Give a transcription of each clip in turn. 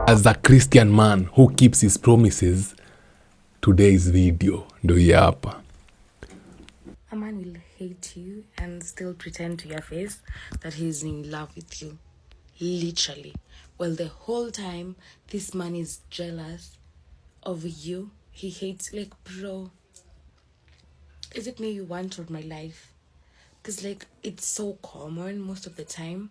As a Christian man who keeps his promises, today's video ndo hii hapa. A man will hate you and still pretend to your face that he's in love with you. Literally. Well, the whole time, this man is jealous of you. He hates, like, bro, is it me you want on my life? Because, like, it's so common most of the time.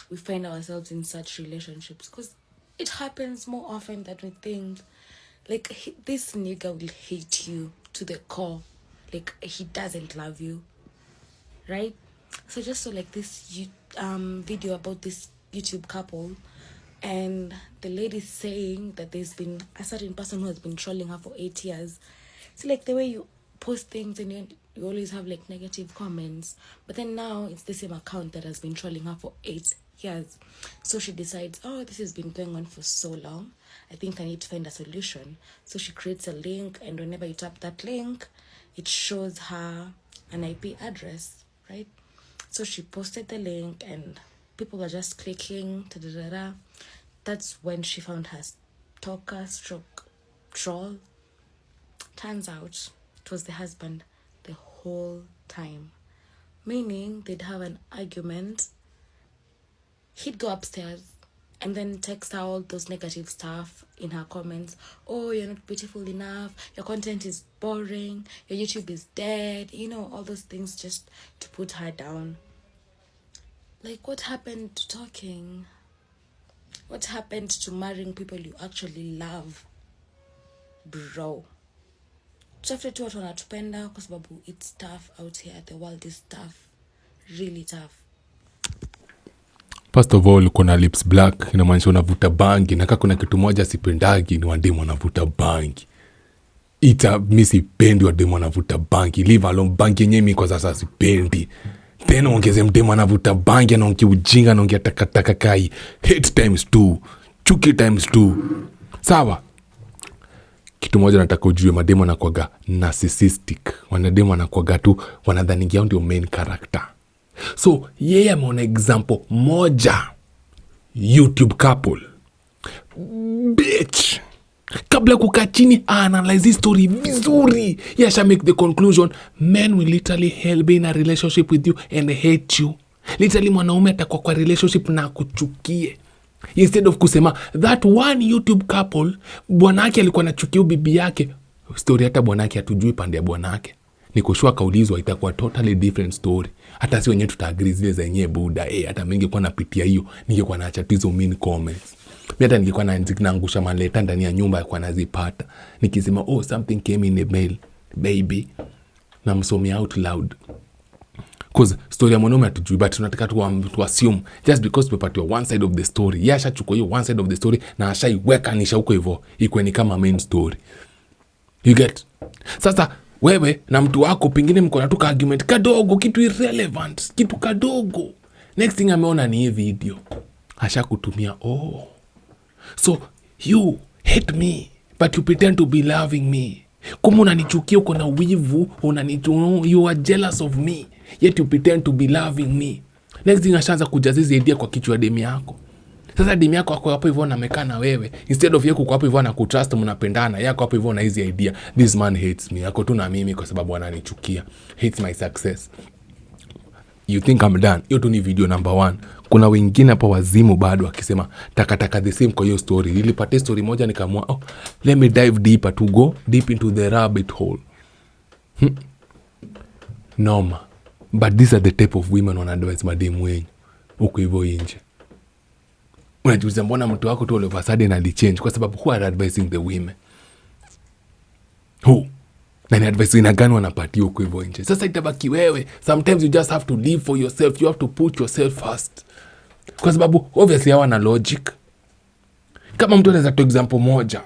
We find ourselves in such relationships because it happens more often than we think. Like, this nigga will hate you to the core. Like, he doesn't love you, right? So just so like this video about this YouTube couple, and the lady saying that there's been a certain person who has been trolling her for 8 years. So like the way you post things and you always have like negative comments, but then now it's the same account that has been trolling her for 8 years. So she decides, oh, this has been going on for so long, I think I need to find a solution. So she creates a link, and whenever you tap that link, it shows her an IP address, right? So she posted the link and people were just clicking. That's when she found her stalker stroke troll. Turns out it was the husband the whole time. Meaning they'd have an argument. He'd go upstairs and then text her all those negative stuff in her comments. Oh, you're not beautiful enough. Your content is boring. Your YouTube is dead. You know, all those things just to put her down. Like, what happened to talking? What happened to marrying people you actually love? Bro. Tutafute tu watu wanatupenda kwa sababu it's tough out here. The world is tough. Really tough. First of all, kuna lips black, inamaanisha unavuta bangi, na kama kuna kitu moja sipendagi ni wademu wanavuta bangi. Mimi sipendi wademu wanavuta bangi. Leave alone bangi yenyewe mimi kwa sasa sipendi. Tena ongeze mdemu anavuta bangi, anaongea ujinga, anaongea takataka kai. Hate times 2. Chuki times 2. Sawa? Kitu moja nataka ujue, mademu wanakuwaga narcissistic. Wanademu wanakuwaga tu wanadhani yao ndio main character. So, yeye ameona example moja YouTube couple. Bitch. Kabla kukaa chini analyze story vizuri, yasha make the conclusion, men will literally be in a relationship with you and hate you. Literally mwanaume atakuwa kwa relationship na kuchukie. Instead of kusema that one YouTube couple, bwanake alikuwa anachukia bibi yake. Story hata bwanake hatujui pande ya bwanake. Nikushua kaulizwa itakuwa totally different story. Hata si wenyewe tutaagree zile za yenyewe buda. Hata mimi ningekuwa napitia hiyo, ningekuwa naacha tu hizo mean comments. Mimi hata ningekuwa naangusha maleta ndani ya nyumba kwa nazipata. Nikisema oh something came in the mail, baby. Na msomea out loud. Cause story ya mwanaume hatujui, but tunataka tu assume just because tumepatiwa one side of the story. Yasha chukua hiyo one side of the story na ashaiweka nisha huko hivyo. Iko ni kama main story. You get? Sasa wewe na mtu wako pengine mko natuka argument kadogo, kitu irrelevant, kitu kadogo. Next thing ameona ni hii video. Asha kutumia oh. So you hate me but you pretend to be loving me. Kama unanichukia uko na wivu, you are jealous of me yet you pretend to be loving me. Next thing ashaanza kujazizi idea kwa kichwa demi yako. Sasa demi yako ako hapo hivyo amekaa na wewe, instead of yako kwa hapo hivyo na kutrust, mnapendana, yako hapo hivyo na hizi idea, this man hates me, yako tu na mimi kwa sababu ananichukia, hates my success. You think I'm done? Hiyo tu ni video number 1. Kuna wengine hapa wazimu bado akisema takataka the same kwa hiyo story. Nilipata story moja nikamua let me dive deeper, to go deep into the rabbit hole. Noma. But these are the type of women on advice mademu wenyu uko hivyo nje. Unajiuliza mbona mtu wako tu all of a sudden alichange? Kwa sababu who are advising the women? Who? Na ni advice ina gani wanapatia uko hivyo nje? Sasa itabaki wewe. Sometimes you just have to live for yourself. You have to put yourself first. Kwa sababu obviously hawana logic. Kama mtu anaweza to example moja,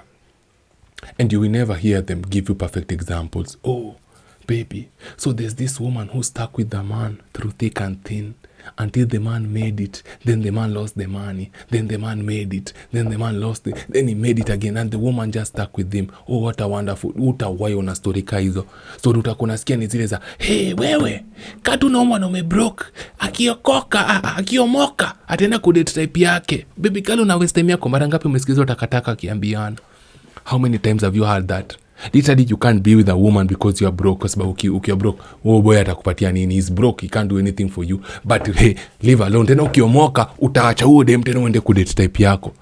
and you will never hear them give you perfect examples. Oh, baby, so there's this woman who stuck with the man through thick and thin. until the man made it, then the man lost the money, then the man made it, then the man lost it, then he made it again, and the woman just stuck with him. Oh, what a wonderful. Utawai ona story ka hizo. Story utakuna sikia ni zile za, hey wewe, katu na mwanaume broke, akiomoka ataenda kudate type yake. Baby girl, una waste time yako. Mara ngapi umesikiza takataka akiambiana? How many times have you heard that? Literally you can't be with a woman because you are broke. Kwa sababu ukiwa broke, oh boy atakupatia nini? He's broke, he can't do anything for you. But hey, leave alone. Tena ukiomoka utaacha huo dem tena uende kudate type yako.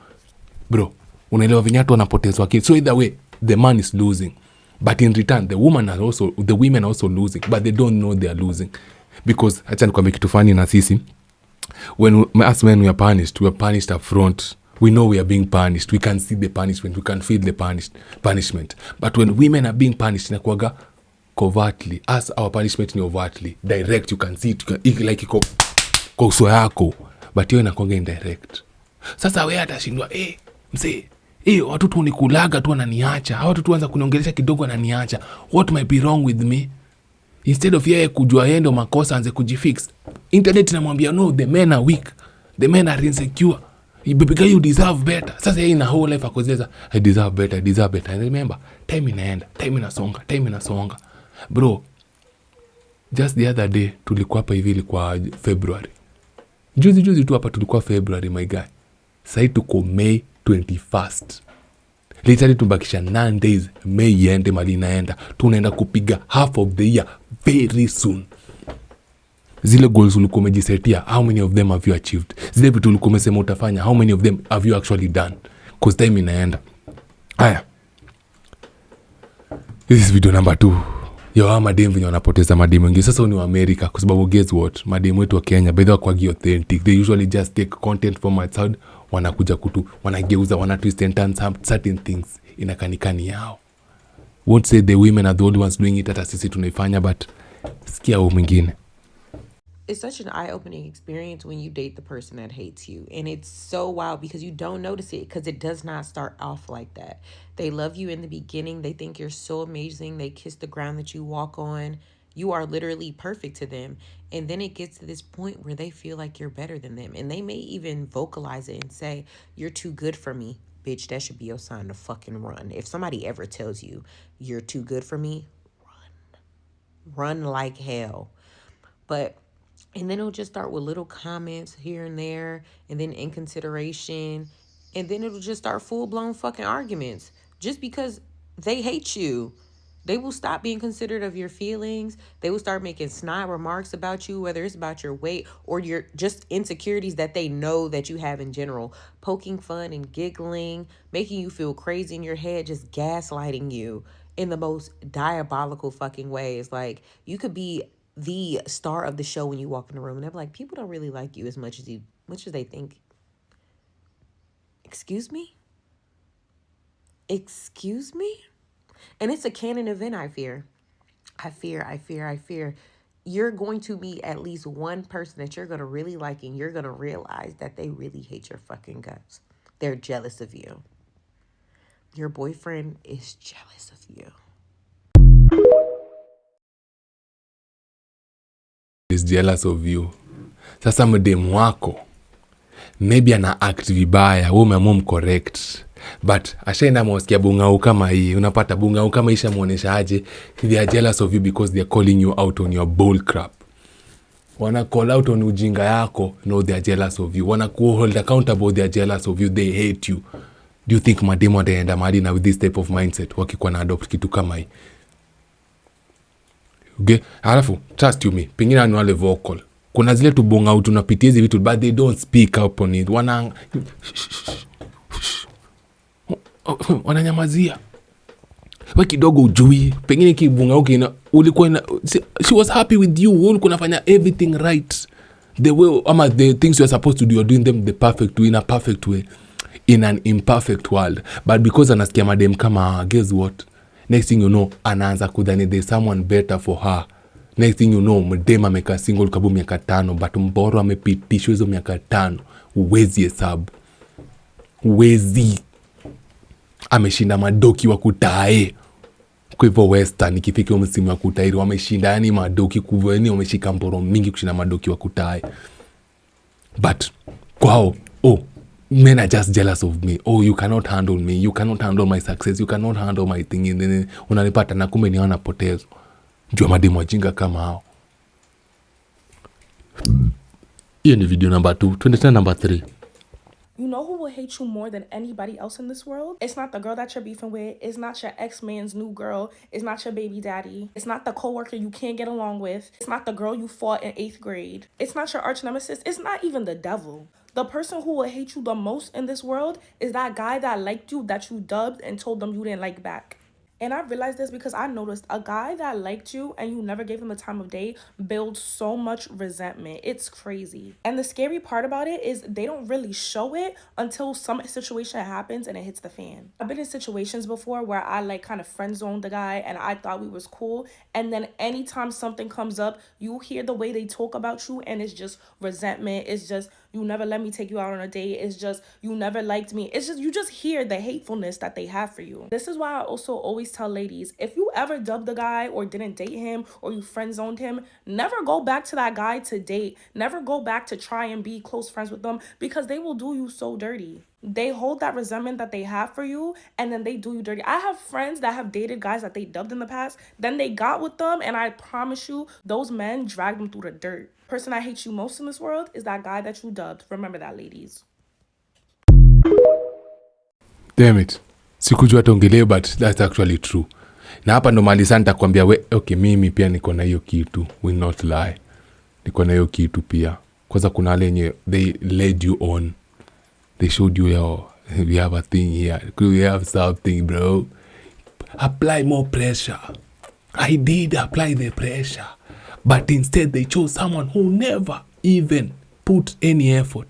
Bro, unaelewa vinyatu wanapotezwa akili. So either way, the man is losing. But in return, the women are also losing. But they don't know they are losing. Because acha nikwambie kitu fani na sisi. When us men we are punished up front. We know we are being punished. We can see the punishment. We can feel the punishment. But when women are being punished, inakuwaga covertly. As our punishment ni overtly. Direct, you can see it. Like iko kwa uso yako. But hiyo inakuwaga indirect. Sasa wewe atashindwa, mzee, watu tu nikulaga tu wananiacha. Hao watu tu anza kuniongelesha kidogo wananiacha. What might be wrong with me? Instead of yeye kujua yeye ndo makosa anze kujifix. Internet inamwambia no, the men are weak. The men are insecure. Baby girl, you deserve better. Sasa yeye ina whole life akozeza, I deserve better. And remember, time inaenda, time inasonga. Bro, just the other day tulikuwa hapa hivi ilikuwa February. Juzi tu hapa tulikuwa February, my guy. Sasa tuko May 21st. Literally tubakisha 9 days May iende mali inaenda. Tunaenda kupiga half of the year very soon. Zile goals ulikuwa umejisetia, how many of them have you achieved? Zile vitu ulikuwa umesema utafanya, how many of them have you actually done? Cause time inaenda. Haya. This is video number 2. Yo, madem venye wanapoteza madem wengi. Sasa ni wa America kwa sababu guess what? Madem wetu wa Kenya by kwa authentic. They usually just take content from outside, wanakuja wanageuza, twist and turn some certain things inakanikani yao. Won't say the women are the only ones doing it, hata sisi tunaifanya, but sikia huyu mwingine. It's such an eye-opening experience when you date the person that hates you. And it's so wild because you don't notice it because it does not start off like that. They love you in the beginning. They think you're so amazing. They kiss the ground that you walk on. You are literally perfect to them. And then it gets to this point where they feel like you're better than them. And they may even vocalize it and say, you're too good for me. Bitch, that should be your sign to fucking run. If somebody ever tells you you're too good for me, run. Run like hell. And then it'll just start with little comments here and there, and then inconsideration, and then it'll just start full-blown fucking arguments just because they hate you. They will stop being considerate of your feelings. They will start making snide remarks about you, whether it's about your weight or your just insecurities that they know that you have in general. Poking fun and giggling, making you feel crazy in your head, just gaslighting you in the most diabolical fucking ways. Like, you could be the star of the show when you walk in the room and they're like, people don't really like you as much as they think. Excuse me? And it's a canon event. I fear you're going to be at least one person that you're going to really like, and you're going to realize that they really hate your fucking guts. They're jealous of you. Your boyfriend is jealous of you. Is jealous of you. Sasa mdemu wako maybe ana act vibaya, wewe umeamua correct, but ashaenda mwasikia bungau kama hii. Unapata bungau kama isha muonesha aje they are jealous of you because they are calling you out on your bull crap. Wana call out on ujinga yako, no, they are jealous of you. Wana hold accountable, they are jealous of you, they hate you. Do you think mademu ataenda mahali na with this type of mindset wakikuwa na adopt kitu kama hii? Okay, halafu trust you me, pengine ni wale vocal. Kuna zile tubonga out tunapitia hizi vitu but they don't speak up on it. Wananyamazia. Wewe kidogo ujui, pengine kibunga uke ulikuwa she was happy with you, ulikuwa unafanya everything right. The way the things you are supposed to do, you're doing them the perfect way, in a perfect way, in an imperfect world. But because anasikia madem kama, guess what? Next thing you know, anaanza kudhani there's someone better for her. Next thing you know, mdema ameka single kabu miaka 5, but mboro amepitishwa hizo miaka 5. Uwezi hesabu. Uwezi. Ameshinda madoki wa kutae. Kwa hivyo Western, ikifika msimu wa kutairi, wameshinda yani madoki kubwa, yani wameshika mboro mingi kushinda madoki wa kutae. but kwao, men are just jealous of me. You cannot handle me, you cannot handle my success, you cannot handle my thing. Unanipata na kumbe ni wanapotezo jua mademu wajinga kama hao. Hiyo ni video number 2. Tuende tena number 3. You know who will hate you more than anybody else in this world? It's not the girl that you're beefing with. It's not your ex-man's new girl. It's not your baby daddy. It's not the coworker you can't get along with. It's not the girl you fought in 8th grade. It's not your arch nemesis. It's not even the devil. The person who will hate you the most in this world is that guy that liked you, that you dubbed and told them you didn't like back. And I realized this because I noticed a guy that liked you and you never gave him the time of day builds so much resentment. It's crazy. And the scary part about it is they don't really show it until some situation happens and it hits the fan. I've been in situations before where I like kind of friend zoned the guy and I thought we was cool. And then anytime something comes up, you hear the way they talk about you and it's just resentment. It's just, you never let me take you out on a date. It's just, you never liked me. It's just, you just hear the hatefulness that they have for you. This is why I also always tell ladies, if you ever dubbed the guy or didn't date him or you friend zoned him, never go back to that guy to date. Never go back to try and be close friends with them because they will do you so dirty. They hold that resentment that they have for you and then they do you dirty. I have friends that have dated guys that they dubbed in the past. Then they got with them and I promise you, those men dragged them through the dirt. Person that hates you most in this world is that guy that you dubbed. Remember that, ladies. Damn it. Sikujua tongelee, but that's actually true. Na hapa ndo mali sana nitakwambia okay, mimi pia niko na hiyo kitu. Will not lie. Niko na hiyo kitu pia. Kwanza kuna wale yenye they led you on. They showed you, we have a thing here. We have something, bro. Apply more pressure. I did apply the pressure. But instead they chose someone who never even put any effort.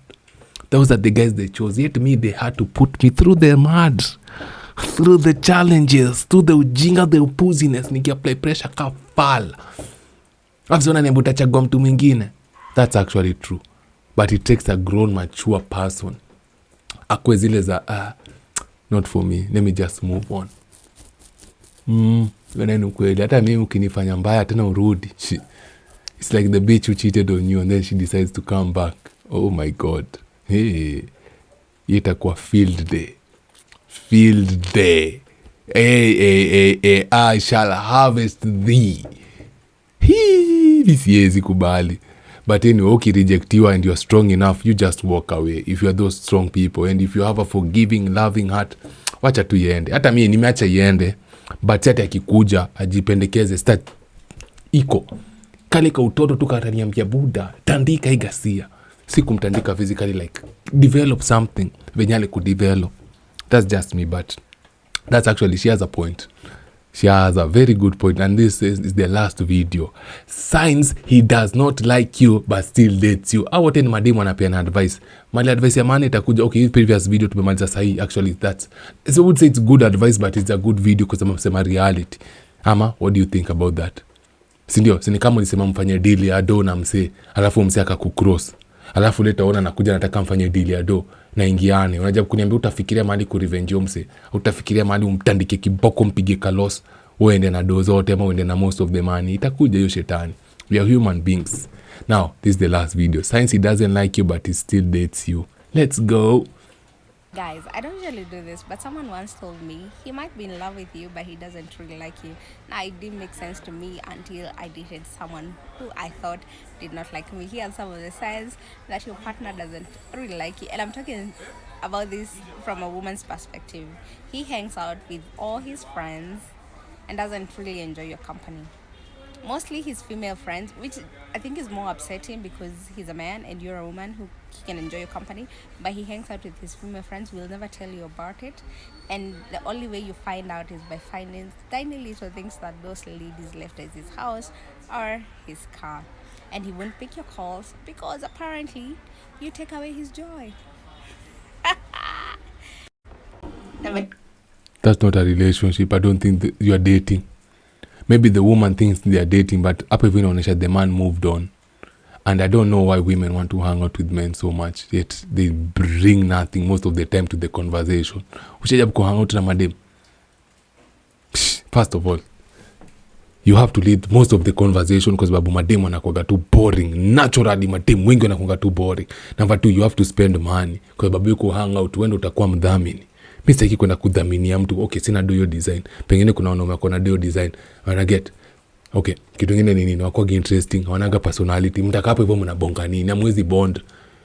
Those are the guys they chose. Yet me, they had to put me through the mud, through the challenges, through the ujinga, the upuziness. Niki apply pressure kafala. Afzona ni mbutachagua mtu mwingine. That's actually true. But it takes a grown, mature person. Akwe zile za, not for me. Let me just move on. Wenenu kweli. Hata mimi ukinifanya mbaya tena urudi. It's like the bitch who cheated on you and then she decides to come back. Oh my God. Hey. Itakuwa field day. Field day. Hey, I shall harvest thee. Siwezi kubali. But anyway, ukirejectiwa and you're strong enough, you just walk away. If you're those strong people and if you have a forgiving, loving heart, wacha tu iende. Hata mimi nimeacha iende, but sasa akikuja ajipendekeze start iko kale ka utoto tu kataniambia buda tandika igasia, si kumtandika physically, like develop something venyale ku develop. That's just me, but that's actually, she has a point. She has a very good point, and this is the last video. Signs he does not like you but still dates you. Au wote ni mademu anapeana advice. Mali advice ya maana itakuja. Okay, hii previous video tumemaliza sahi. Actually that's, so I would say it's good advice, but it's a good video because I'm reality. Ama, what do you think about that? Sindio, sini kama ulisema mfanye deal ya do na mse, alafu mse akakucross. Alafu leta ona nakuja nataka mfanye deal ya do na ingiane. Unajua kuniambia utafikiria mahali ku revenge mse, utafikiria mahali umtandike kiboko mpige kalos, uende na do zote ama uende na most of the money. Itakuja hiyo shetani. We are human beings. Now, this is the last video. Since he doesn't like you but he still dates you. Let's go. Guys, I don't usually do this, but someone once told me he might be in love with you, but he doesn't really like you. Now, it didn't make sense to me until I dated someone who I thought did not like me. Here are some of the signs that your partner doesn't really like you. And I'm talking about this from a woman's perspective. He hangs out with all his friends and doesn't really enjoy your company. Mostly his female friends, which I think is more upsetting because he's a man and you're a woman who can enjoy your company, but he hangs out with his female friends, will never tell you about it, and the only way you find out is by finding tiny little things that those ladies left at his house or his car, and he won't pick your calls because apparently you take away his joy. That's not a relationship. I don't think you are dating. Maybe the woman thinks they are dating, but hapo hivi inaonyesha the man moved on. And I don't know why women want to hang out with men so much, yet they bring nothing most of the time to the conversation. Ushajabu ku hang out na madem. First of all, you have to lead most of the conversation kwa sababu mademu wanakuwaga tu boring. Naturally mademu wengi wanakuwaga tu boring. Number 2, you have to spend money kwa sababu yuko hang out, wendo utakuwa mdhamini. Mimi sitaki kwenda kudhaminia mtu. Okay, sina do your design. Pengine kuna wanaume wako na do your design. Wana get. Okay, kitu kingine ni nini? Wako interesting, wanaga personality. Mtakapo hivyo mnabonga nini? Hamwezi bond.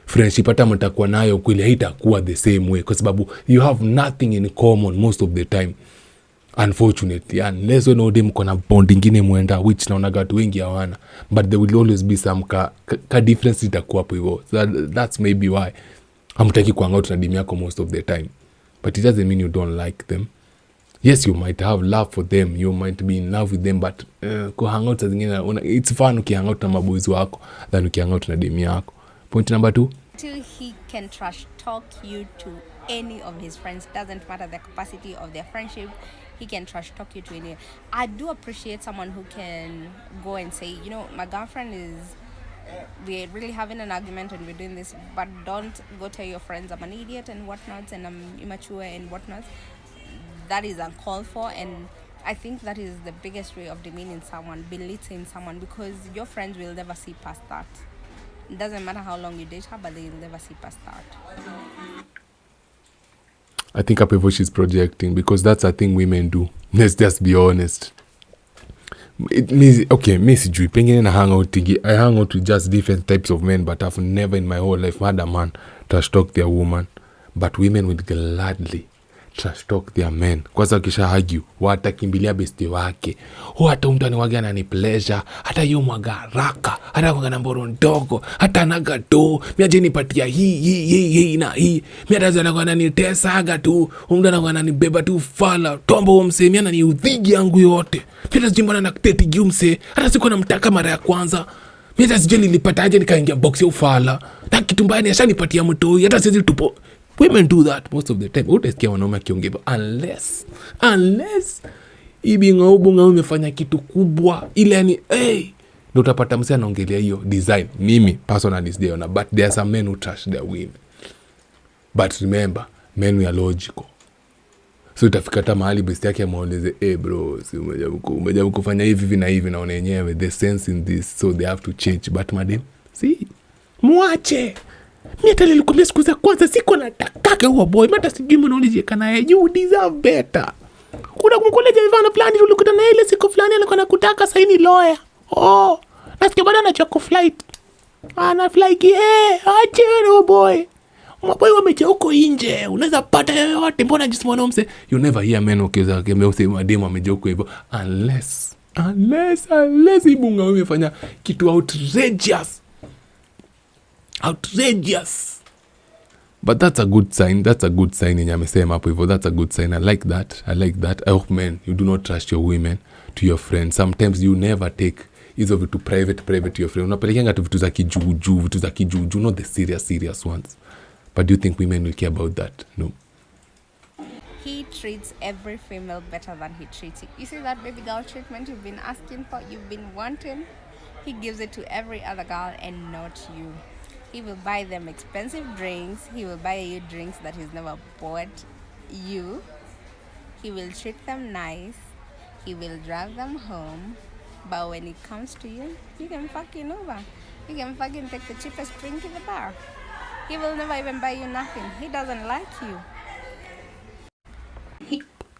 Friendship hata mtakuwa nayo kweli haitakuwa the same way kwa sababu you have nothing in common most of the time. Unfortunately, unless when ode mko na bond ingine mwenda, which naonaga watu wengi hawana, but there will always be some ka difference itakuwa hapo hivyo. So that's maybe why hamtaki kuhang out na demu yako most of the time, but it doesn't mean you don't like them. Yes, you might have love for them, you might be in love with them, but kuhang out zingine it's fun ukihang out na maboys wako than ukihang out na demu yako. Point number 2, Till he can trash talk you to any of his friends, doesn't matter the capacity of their friendship, he can trash talk you to any. I do appreciate someone who can go and say, you know, my girlfriend is, we're really having an argument and we're doing this, but don't go tell your friends I'm an idiot and whatnot and I'm immature and whatnot. That is uncalled for, and I think that is the biggest way of demeaning someone, belittling someone, because your friends will never see past that. It doesn't matter how long you date her, but they'll never see past that. I think up hivyo she's projecting because that's a thing women do. Let's just be honest. Mi sijui, pengine na hang out tigi. I hang out with just different types of men, but I've never in my whole life had a man trash talk their woman. But women would gladly trash talk their men. Kwanza wakisha argue, watakimbilia besti wake. Hata mtu aniwaga anani pleasure, hata yu mwaga haraka, hata kwa namboro ndogo, hata naga do, miaje nipatia hii na hii. Miata zana kwa nani tesa haga tu, mtu kwa nani beba tu fala, tombo umse, miana ni udhigi yangu yote. Miata zijimbana na kuteti giumse, hata sikuwa na mtaka mara ya kwanza. Miata sijeli nilipata aje nikaingia box ya ufala. Na kitu mbaya ni asha nipatia mtoi, hata sizi tupo. Women do that most of the time. Utasikia wanaume akiongea unless ibinga umefanya kitu kubwa ile yani ndio utapata msee anaongelea hiyo design. Mimi personally sijaona, but there are some men who trash their women. But remember, men we are logical. So utafika hata mahali best yake amueleze bro, si umejaribu kufanya hivi na hivi, naona yenyewe the sense in this, so they have to change. But madam, see, muache. Mimi hata nilikwambia siku za kwanza siko nataka huo boy, hata sijui mbona ulijeka naye. You deserve better. Kuna kumkuleja Ivana fulani tulikuta na ile siku fulani alikuwa anakutaka sasa ni lawyer. Nasikia bado anachoka flight. Ana flight ache huo boy. Maboy wameje huko nje. Unaweza pata yote, mbona jisimwana mse. You never hear men ukiweza kembe usema demo ameje huko hivyo unless ibunga umefanya kitu outrageous. But that's a good sign. Yenye amesema hapo hivyo, that's a good sign. I like that. I hope men, you do not trust your women to your friends. Sometimes you never take hizo vitu private to your friend. Unapelekanga tu vitu za kijuju, not the serious ones. But do you think women will care about that? No. He treats every female better than he treats you. You see that baby girl treatment you've been asking for, you've been wanting? He gives it to every other girl and not you. He will buy them expensive drinks. He will buy you drinks that he's never bought you. He will treat them nice. He will drive them home. But when it comes to you, you can fucking over. You can fucking take the cheapest drink in the bar. He will never even buy you nothing. He doesn't like you.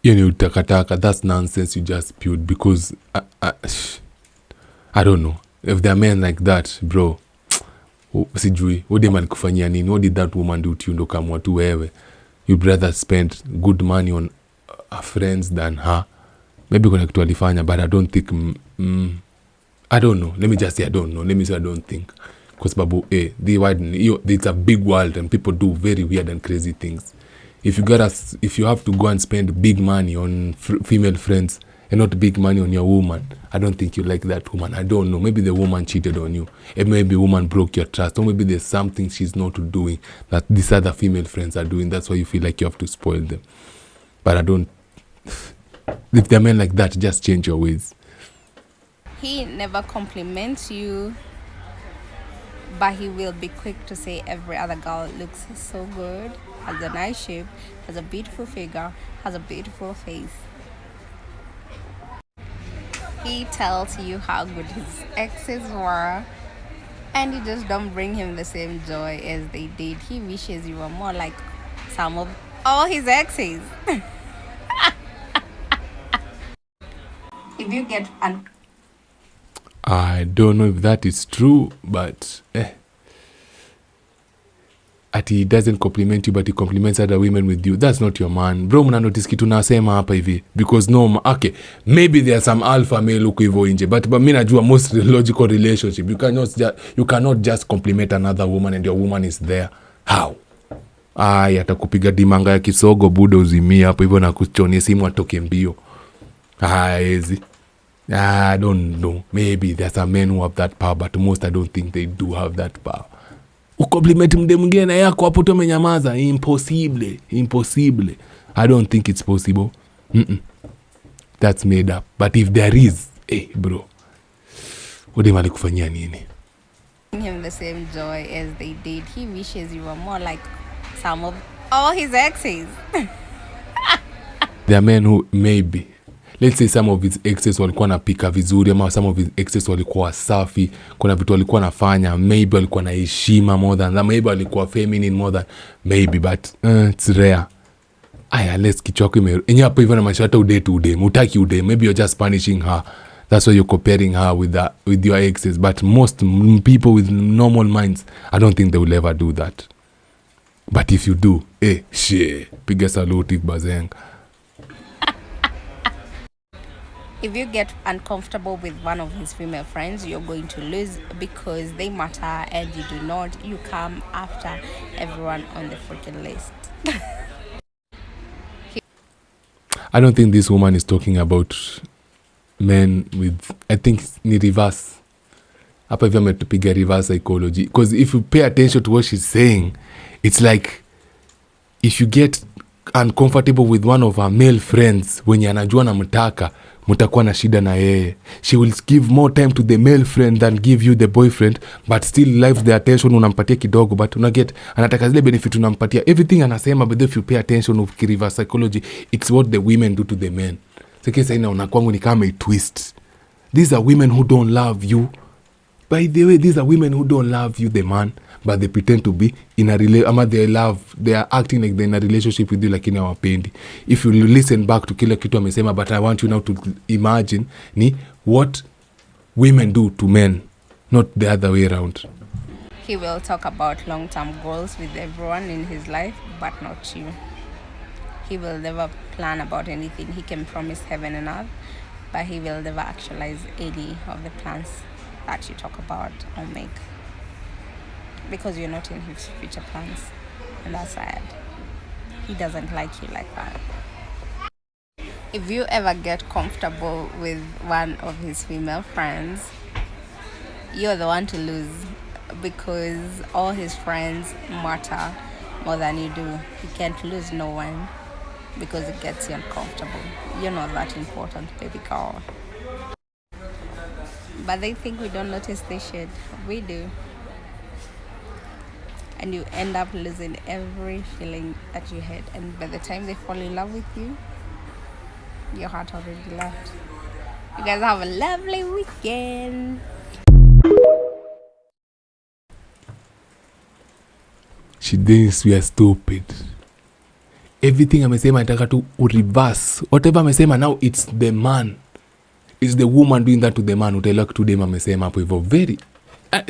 You know, takataka, that's nonsense you just spewed because I don't know. If there are men like that, bro, sijui udem alikufanyia nini? What did that woman do to you? Ndo kama tu wewe you'd rather spend good money on friends than her. Maybe kuna kitu alifanya, but I don't think I don't know. Let me just say I don't know. Let me say I don't think, kwa sababu it's a big world and people do very weird and crazy things. If you have to go and spend big money on female friends and not big money on your woman, I don't think you like that woman. I don't know. Maybe the woman cheated on you. Maybe woman broke your trust. Or maybe there's something she's not doing that these other female friends are doing. That's why you feel like you have to spoil them. But I don't. If they're men like that, just change your ways. He never compliments you, but he will be quick to say every other girl looks so good, has a nice shape, has a beautiful figure, has a beautiful face. He tells you how good his exes were, and you just don't bring him the same joy as they did. He wishes you were more like some of all his exes. If you get I don't know if that is true, but he doesn't compliment you but he compliments other women with you. That's not your man. Bro, mna notice kitu nasema hapa hivi. Because no, okay, maybe there are some alpha male huko hivyo nje, but mimi najua most logical relationship, you cannot just compliment another woman and your woman is there. How? Atakupiga dimanga ya kisogo buda uzimia hapo hivyo na kuchonia simu atoke mbio. Ezi. I don't know. Maybe there's some men who have that power, but most I don't think they do have that power. Ukompliment mde mwingine na yako hapo tu amenyamaza. Impossible. I don't think it's possible. That's made up. But if there is, bro, udem alikufanyia nini? him the same joy as they did. He wishes you were more like some of all his exes. There are men who maybe, let's say some of his exes walikuwa napika vizuri, ama some of his exes walikuwa safi, kuna vitu walikuwa nafanya, maybe walikuwa na heshima more than that, maybe walikuwa feminine more than, maybe, but it's rare. Unless kichwako enye hapo hivyo na maisha hata utaki ude, maybe you're just punishing her. That's why you're comparing her with your exes. But most people with normal minds, I don't think they will ever do that. But if you do, piga saluti bazenga. If you get uncomfortable with one of his female friends, you're going to lose because they matter and you do not. You come after everyone on the freaking list. I don't think this woman is talking about men with, I think ni reverse. Hapa hivyo ametupiga reverse psychology. Because if you pay attention to what she's saying, it's like if you get uncomfortable with one of her male friends wenye anajua na mutakuwa na shida na yeye. She will give more time to the male friend than give you the boyfriend, but still lives the attention unampatia kidogo, but unaget anataka zile benefit unampatia. Everything anasema, but if you pay attention of reverse psychology, it's what the women do to the men. Sasa inaona kwangu ni kama a twist. These are women who don't love you. By the way, these are women who don't love you, the man, but they pretend to be in a they are acting like they're in a relationship with you, lakini hawapendi. If you listen back to kila kitu amesema, but I want you now to imagine ni what women do to men, not the other way around. He will talk about long-term goals with everyone in his life, but not you. He will never plan about anything. He can promise heaven and earth, but he will never actualize any of the plans that you talk about or make, because you're not in his future plans, and that's sad. He doesn't like you like that. If you ever get comfortable with one of his female friends, you're the one to lose, because all his friends matter more than you do. He can't lose no one because it gets you uncomfortable. You're not that important, baby girl. But they think we don't notice this shit. We do. And you end up losing every feeling that you had. And by the time they fall in love with you, your heart already left. You guys have a lovely weekend. She thinks we are stupid. Everything amesema nataka tu reverse. Whatever amesema now, it's the man. It's the woman doing that to the man. Utaelewa kitu dem amesema hapo hivyo. Very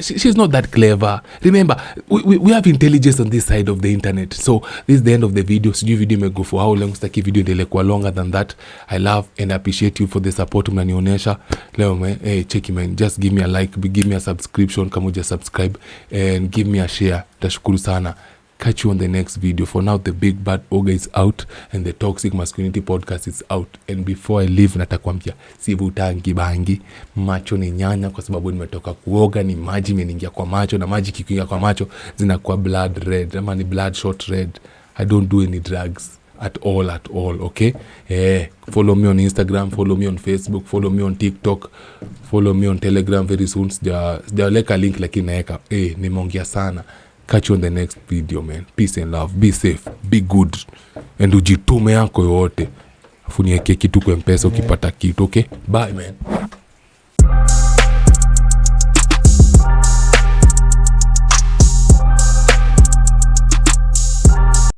she's not that clever. Remember, we have intelligence on this side of the internet. So this is the end of the video. Sijui video imego for how long, sitaki video endelee kwa longer than that. I love and appreciate you for the support mnanionyesha. Leo check man, just give me a like, give me a subscription kama uja subscribe, and give me a share. Tashukuru sana. Catch you on the next video. For now, the Big Bad Ogre is out and the Toxic Masculinity Podcast is out. And before I leave, natakwambia sivutangi bangi, macho ni nyanya kwa sababu nimetoka kuoga, ni maji imeniingia kwa macho, na maji kikiingia kwa macho zinakuwa blood red, ama ni bloodshot red. I don't do any drugs at all, okay? Follow me on Instagram, follow me on Facebook, follow me on TikTok, follow me on Telegram very soon. Sijaleka link lakini naeka. Nimeongea sana. Catch you on the next video, man. Peace and love. Be safe. Be good. And ujitume yako yote. Afu niweke kitu kwa M-Pesa ukipata kitu, okay? Bye, man.